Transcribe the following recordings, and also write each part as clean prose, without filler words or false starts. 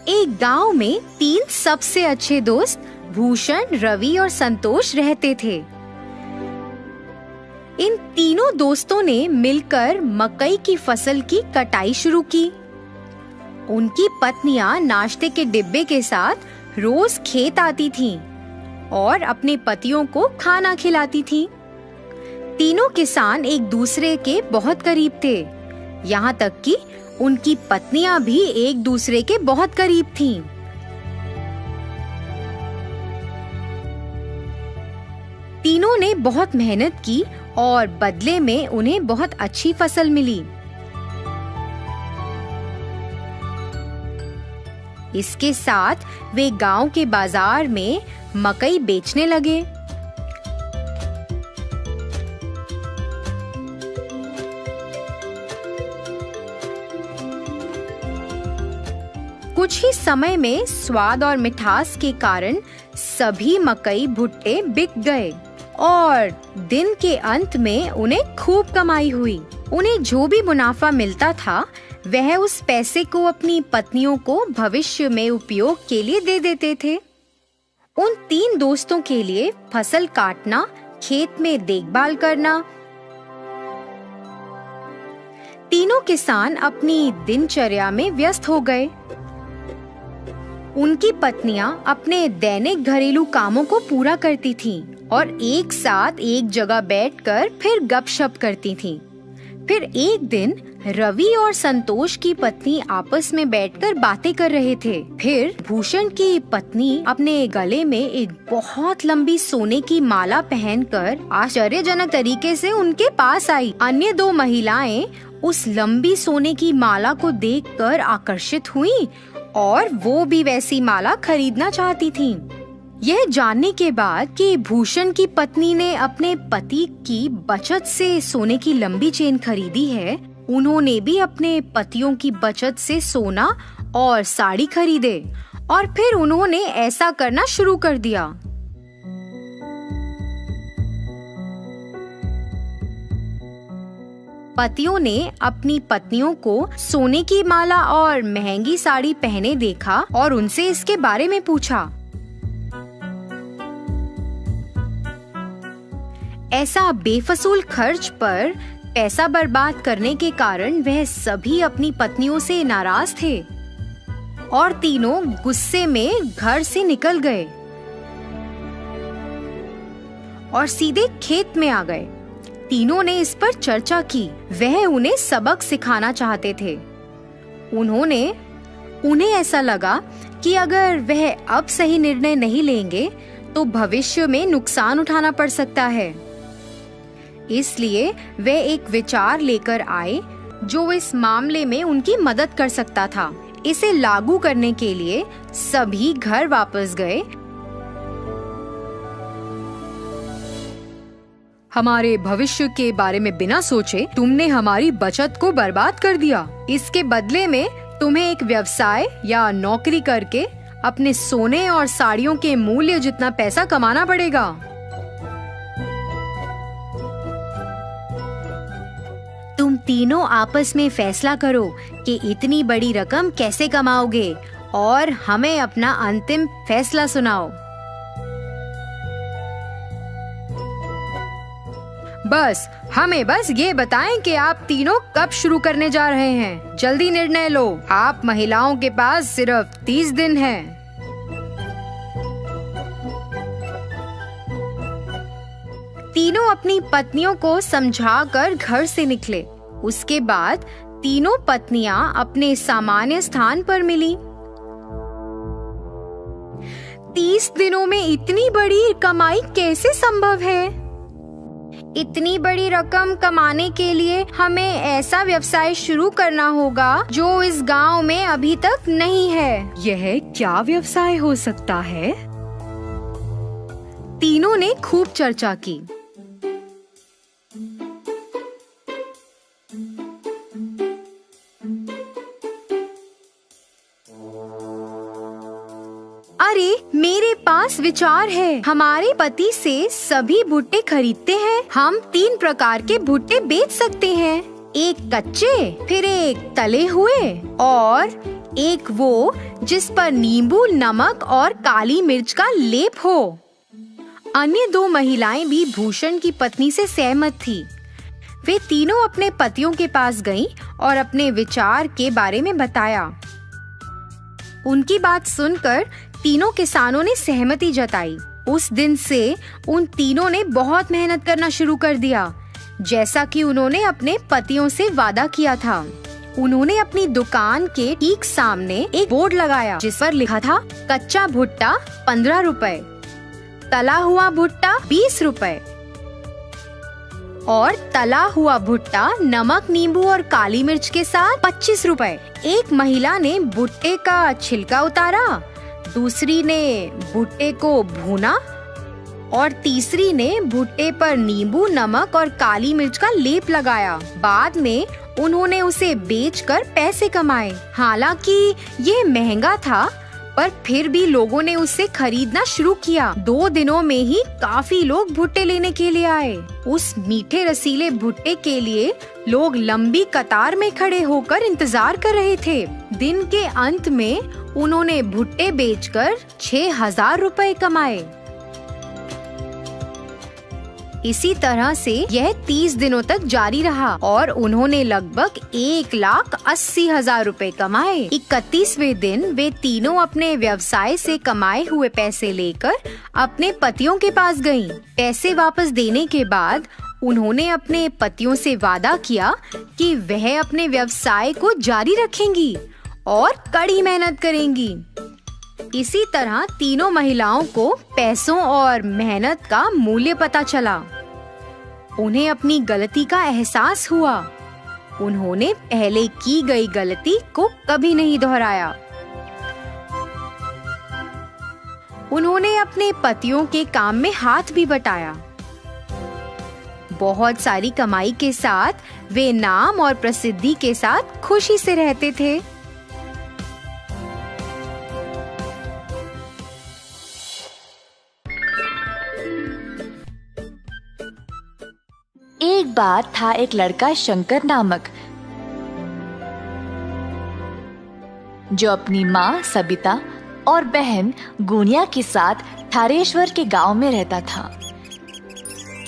एक गांव में 3 सबसे अच्छे दोस्त भूषण, रवि और संतोष रहते थे। इन तीनों दोस्तों ने मिलकर मकई की फसल की कटाई शुरू की। उनकी पत्नियां नाश्ते के डिब्बे के साथ रोज खेत आती थीं और अपने पतियों को खाना खिलाती थीं। तीनों किसान एक दूसरे के बहुत करीब थे, यहाँ तक कि उनकी पत्नियां भी एक दूसरे के बहुत करीब थीं। तीनों ने बहुत मेहनत की और बदले में उन्हें बहुत अच्छी फसल मिली। इसके साथ वे गांव के बाजार में मकई बेचने लगे। कुछ ही समय में स्वाद और मिठास के कारण सभी मकई भुट्टे बिक गए और दिन के अंत में उन्हें खूब कमाई हुई। उन्हें जो भी मुनाफा मिलता था वह उस पैसे को अपनी पत्नियों को भविष्य में उपयोग के लिए दे देते थे। उन 3 दोस्तों के लिए फसल काटना, खेत में देखभाल करना। तीनों किसान अपनी दिनचर्या में व्यस्त हो गए। उनकी पत्नियां अपने दैनिक घरेलू कामों को पूरा करती थीं और एक साथ एक जगह बैठकर फिर गपशप करती थीं। फिर एक दिन रवि और संतोष की पत्नी आपस में बैठकर बातें कर रहे थे। फिर भूषण की पत्नी अपने गले में एक बहुत लंबी सोने की माला पहनकर आश्चर्यजनक तरीके से उनके पास आई। अन्य 2 महिलाएं उस लंबी सोने की माला को देखकर आकर्षित हुईं और वो भी वैसी माला खरीदना चाहती थीं। यह जानने के बाद कि भूषण की पत्नी ने अपने पति की बचत से सोने की लंबी चेन खरीदी है, उन्होंने भी अपने पतियों की बचत से सोना और साड़ी खरीदे और फिर उन्होंने ऐसा करना शुरू कर दिया। पतियों ने अपनी पत्नियों को सोने की माला और महंगी साड़ी पहने देखा और उनसे इसके बारे में पूछा। ऐसा बेफजूल खर्च पर पैसा बर्बाद करने के कारण वह सभी अपनी पत्नियों से नाराज थे और तीनों गुस्से में घर से निकल गए और सीधे खेत में आ गए। तीनों ने इस पर चर्चा की। वह उन्हें सबक सिखाना चाहते थे। उन्हें ऐसा लगा कि अगर वह अब सही निर्णय नहीं लेंगे तो भविष्य में नुकसान उठाना पड़ सकता है। इसलिए वे एक विचार लेकर आए जो इस मामले में उनकी मदद कर सकता था। इसे लागू करने के लिए सभी घर वापस गए। हमारे भविष्य के बारे में बिना सोचे तुमने हमारी बचत को बर्बाद कर दिया। इसके बदले में तुम्हें एक व्यवसाय या नौकरी करके अपने सोने और साड़ियों के मूल्य जितना पैसा कमाना पड़ेगा। तुम तीनों आपस में फैसला करो कि इतनी बड़ी रकम कैसे कमाओगे और हमें अपना अंतिम फैसला सुनाओ। हमें बस ये बताएं कि आप तीनों कब शुरू करने जा रहे हैं। जल्दी निर्णय लो। आप महिलाओं के पास सिर्फ 30 दिन हैं। तीनों अपनी पत्नियों को समझाकर घर से निकले। उसके बाद तीनों पत्नियां अपने सामान्य स्थान पर मिली। 30 दिनों में इतनी बड़ी कमाई कैसे संभव है? इतनी बड़ी रकम कमाने के लिए हमें ऐसा व्यवसाय शुरू करना होगा जो इस गांव में अभी तक नहीं है। यह क्या व्यवसाय हो सकता है? तीनों ने खूब चर्चा की। अरे मेरे पास विचार है। हमारे पति से सभी भुट्टे खरीदते हैं। हम 3 प्रकार के भुट्टे बेच सकते हैं, एक कच्चे, फिर एक तले हुए और एक वो जिस पर नींबू, नमक और काली मिर्च का लेप हो। अन्य 2 महिलाएं भी भूषण की पत्नी से सहमत थी। वे तीनों अपने पतियों के पास गईं और अपने विचार के बारे में बताया। उनकी बात सुनकर तीनों किसानों ने सहमति जताई। उस दिन से उन तीनों ने बहुत मेहनत करना शुरू कर दिया, जैसा कि उन्होंने अपने पतियों से वादा किया था। उन्होंने अपनी दुकान के ठीक सामने एक बोर्ड लगाया जिस पर लिखा था कच्चा भुट्टा 15 रुपए, तला हुआ भुट्टा 20 रुपए और तला हुआ भुट्टा नमक, नींबू और काली मिर्च के साथ 25 रुपए। एक महिला ने भुट्टे का छिलका उतारा, दूसरी ने भुट्टे को भूना और तीसरी ने भुट्टे पर नींबू, नमक और काली मिर्च का लेप लगाया। बाद में उन्होंने उसे बेचकर पैसे कमाए। हालांकि ये महंगा था, पर फिर भी लोगों ने उसे खरीदना शुरू किया। 2 दिनों में ही काफी लोग भुट्टे लेने के लिए आए। उस मीठे रसीले भुट्टे के लिए लोग लंबी कतार में खड़े होकर इंतजार कर रहे थे। दिन के अंत में उन्होंने भुट्टे बेचकर 6,000 रुपए कमाए। इसी तरह से यह 30 दिनों तक जारी रहा और उन्होंने लगभग 1,80,000 रुपए कमाए। 31वें दिन वे तीनों अपने व्यवसाय से कमाए हुए पैसे लेकर अपने पतियों के पास गईं। पैसे वापस देने के बाद उन्होंने अपने पतियों से वादा किया कि वह अपने व्यवसाय को जारी रखेंगी और कड़ी मेहनत करेंगी। इसी तरह तीनों महिलाओं को पैसों और मेहनत का मूल्य पता चला। उन्हें अपनी गलती का एहसास हुआ। उन्होंने पहले की गई गलती को कभी नहीं दोहराया। उन्होंने अपने पतियों के काम में हाथ भी बटाया। बहुत सारी कमाई के साथ वे नाम और प्रसिद्धि के साथ खुशी से रहते थे। एक बार था एक लड़का शंकर नामक, जो अपनी माँ सबिता और बहन गुनिया के साथ थारेश्वर के गांव में रहता था।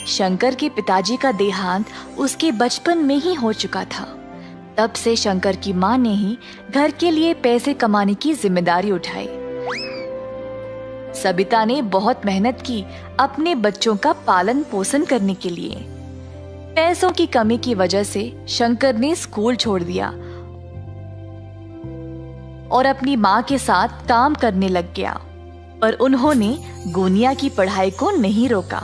शंकर के पिताजी का देहांत उसके बचपन में ही हो चुका था। तब से शंकर की माँ ने ही घर के लिए पैसे कमाने की जिम्मेदारी उठाई। सबिता ने बहुत मेहनत की अपने बच्चों का पालन पोषण करने के लिए। पैसों की कमी की वजह से शंकर ने स्कूल छोड़ दिया और अपनी माँ के साथ काम करने लग गया, पर उन्होंने गुनिया की पढ़ाई को नहीं रोका।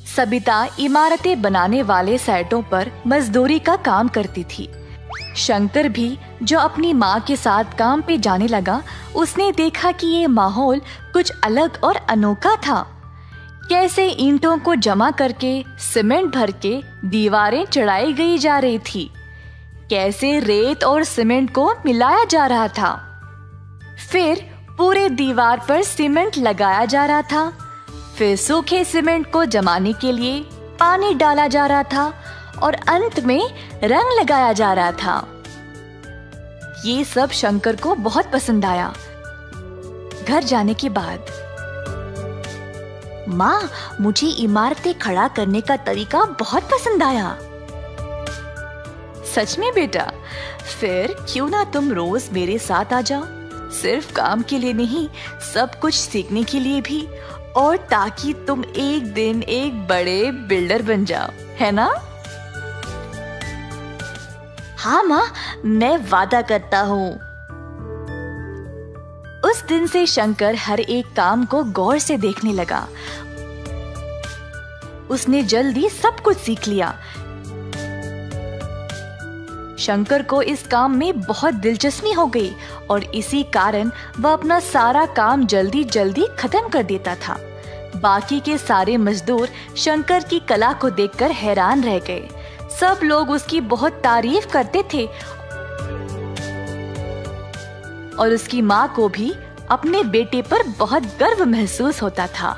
सबिता इमारतें बनाने वाले साइटों पर मजदूरी का काम करती थी। शंकर भी जो अपनी माँ के साथ काम पे जाने लगा, उसने देखा कि ये माहौल कुछ अलग और अनोखा था। कैसे ईंटों को जमा करके सीमेंट भर के दीवारें चढ़ाई गई जा रही थी, कैसे रेत और सीमेंट को मिलाया जा रहा था, फिर पूरे दीवार पर सीमेंट लगाया जा रहा था, फिर सूखे सीमेंट को जमाने के लिए पानी डाला जा रहा था और अंत में रंग लगाया जा रहा था। ये सब शंकर को बहुत पसंद आया। घर जाने के बाद, माँ, मुझे इमारतें खड़ा करने का तरीका बहुत पसंद आया। सच में बेटा? फिर क्यों ना तुम रोज मेरे साथ आ जाओ, सिर्फ काम के लिए नहीं, सब कुछ सीखने के लिए भी, और ताकि तुम एक दिन एक बड़े बिल्डर बन जाओ, है ना? हाँ माँ, मैं वादा करता हूँ। उस दिन से शंकर हर एक काम को गौर से देखने लगा। उसने जल्दी सब कुछ सीख लिया। शंकर को इस काम में बहुत दिलचस्पी हो गई और इसी कारण वह अपना सारा काम जल्दी जल्दी खत्म कर देता था। बाकी के सारे मजदूर शंकर की कला को देखकर हैरान रह गए। सब लोग उसकी बहुत तारीफ करते थे और उसकी माँ को भी अपने बेटे पर बहुत गर्व महसूस होता था।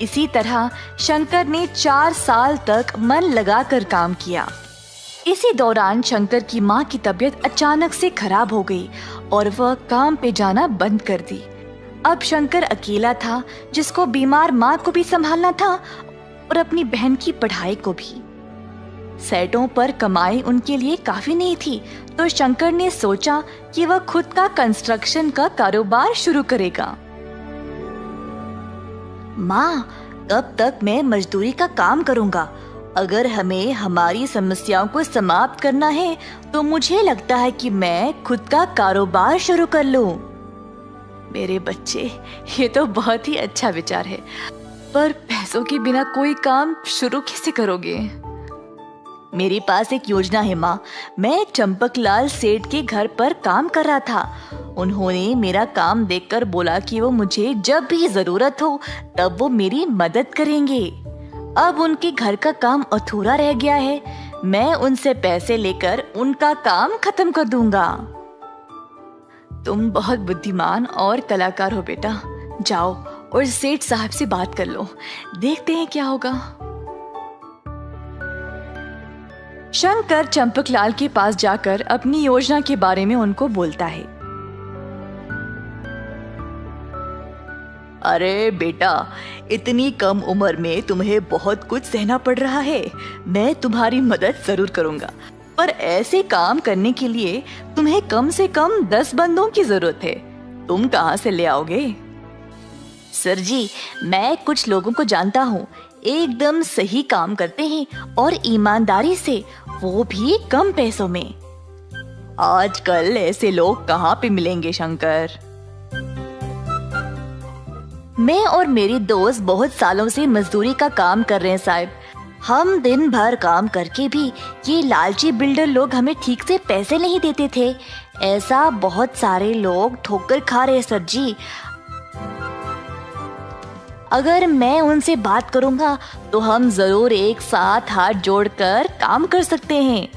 इसी तरह शंकर ने 4 साल तक मन लगाकर काम किया। इसी दौरान शंकर की माँ की तबीयत अचानक से खराब हो गई और वह काम पे जाना बंद कर दी। अब शंकर अकेला था, जिसको बीमार माँ को भी संभालना था और अपनी बहन की पढ़ाई को भी। सेटों पर कमाई उनके लिए काफी नहीं थी, तो शंकर ने सोचा कि वह खुद का कंस्ट्रक्शन का कारोबार शुरू करेगा। माँ, कब तक मैं मजदूरी का काम करूंगा? अगर हमें हमारी समस्याओं को समाप्त करना है तो मुझे लगता है कि मैं खुद का कारोबार शुरू कर लूं। मेरे बच्चे, ये तो बहुत ही अच्छा विचार है, पर पैसों के बिना कोई काम शुरू कैसे करोगे? मेरे पास एक योजना है माँ। मैं चंपकलाल सेठ के घर पर काम कर रहा था। उन्होंने मेरा काम देखकर बोला कि वो मुझे जब भी जरूरत हो तब वो मेरी मदद करेंगे। अब उनके घर का काम अधूरा रह गया है। मैं उनसे पैसे लेकर उनका काम खत्म कर दूंगा। तुम बहुत बुद्धिमान और कलाकार हो बेटा। जाओ और सेठ साहब से बात कर लो, देखते हैं क्या होगा। शंकर चंपकलाल के पास जाकर अपनी योजना के बारे में उनको बोलता है। अरे बेटा, इतनी कम उम्र में तुम्हें बहुत कुछ सहना पड़ रहा है। मैं तुम्हारी मदद जरूर करूंगा, पर ऐसे काम करने के लिए तुम्हें कम से कम 10 बंदों की जरूरत है। तुम कहाँ से ले आओगे? सर जी, मैं कुछ लोगों को जानता हूँ, एकदम सही काम करते हैं और ईमानदारी से, वो भी कम पैसों में। आजकल ऐसे लोग कहाँ पे मिलेंगे शंकर? मैं और मेरे दोस्त बहुत सालों से मजदूरी का काम कर रहे हैं साहब। हम दिन भर काम करके भी ये लालची बिल्डर लोग हमें ठीक से पैसे नहीं देते थे। ऐसा बहुत सारे लोग ठोकर खा रहे सर जी। अगर मैं उनसे बात करूंगा तो हम जरूर एक साथ हाथ जोड़कर काम कर सकते हैं।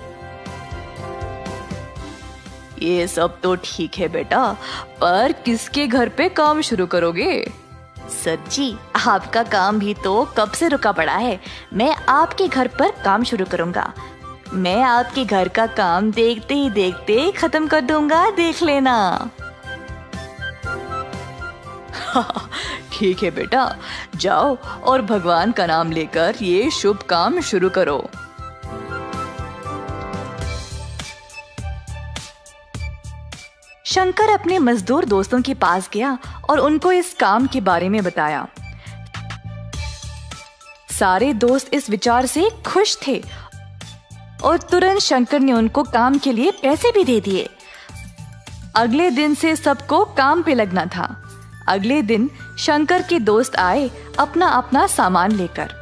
ये सब तो ठीक है बेटा, पर किसके घर पे काम शुरू करोगे? सर जी, आपका काम भी तो कब से रुका पड़ा है। मैं आपके घर पर काम शुरू करूंगा। मैं आपके घर का काम देखते ही देखते खत्म कर दूंगा, देख लेना। ठीक है बेटा, जाओ और भगवान का नाम लेकर ये शुभ काम शुरू करो। शंकर अपने मजदूर दोस्तों के पास गया और उनको इस काम के बारे में बताया। सारे दोस्त इस विचार से खुश थे और तुरंत शंकर ने उनको काम के लिए पैसे भी दे दिए। अगले दिन से सबको काम पे लगना था। अगले दिन शंकर के दोस्त आए अपना अपना सामान लेकर।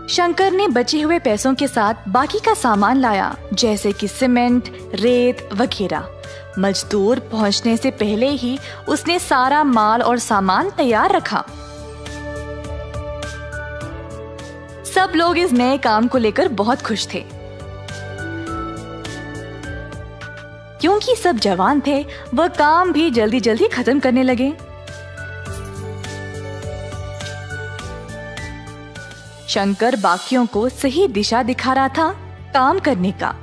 शंकर ने बचे हुए पैसों के साथ बाकी का सामान लाया, जैसे कि सीमेंट, रेत वगैरह। मजदूर पहुंचने से पहले ही उसने सारा माल और सामान तैयार रखा। सब लोग इस नए काम को लेकर बहुत खुश थे। क्योंकि सब जवान थे, वह काम भी जल्दी जल्दी खत्म करने लगे। शंकर बाकियों को सही दिशा दिखा रहा था काम करने का,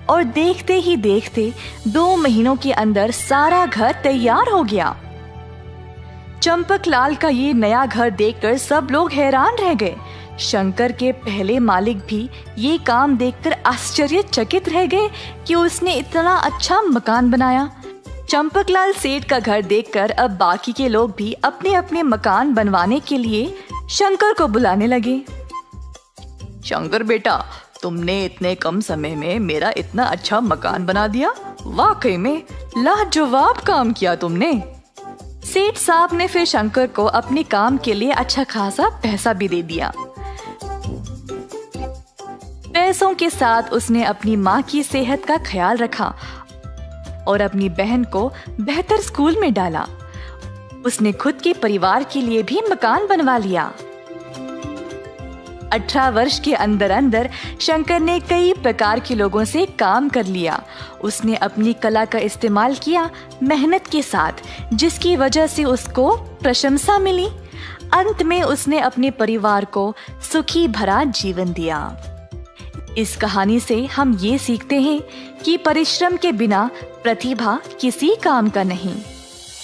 और देखते ही देखते 2 महीनों के अंदर सारा घर तैयार हो गया। चंपकलाल का ये नया घर देखकर सब लोग हैरान रह गए। शंकर के पहले मालिक भी ये काम देखकर आश्चर्यचकित रह गए कि उसने इतना अच्छा मकान बनाया। चंपकलाल सेठ का घर देखकर अब बाकी के लोग भी अपने अपने मकान बनवाने के लिए शंकर को बुलाने लगे। शंकर बेटा, तुमने इतने कम समय में मेरा इतना अच्छा मकान बना दिया। वाकई में लाजवाब काम किया तुमने। सेठ साहब ने फिर शंकर को अपने काम के लिए अच्छा खासा पैसा भी दे दिया। पैसों के साथ उसने अपनी माँ की सेहत का ख्याल रखा और अपनी बहन को बेहतर स्कूल में डाला। उसने खुद के परिवार के लिए भी मकान बनवा लिया। 18 वर्ष के अंदर अंदर शंकर ने कई प्रकार के लोगों से काम कर लिया। उसने अपनी कला का इस्तेमाल किया मेहनत के साथ, जिसकी वजह से उसको प्रशंसा मिली। अंत में उसने अपने परिवार को सुखी भरा जीवन दिया। इस कहानी से हम ये सीखते हैं कि परिश्रम के बिना प्रतिभा किसी काम का नहीं।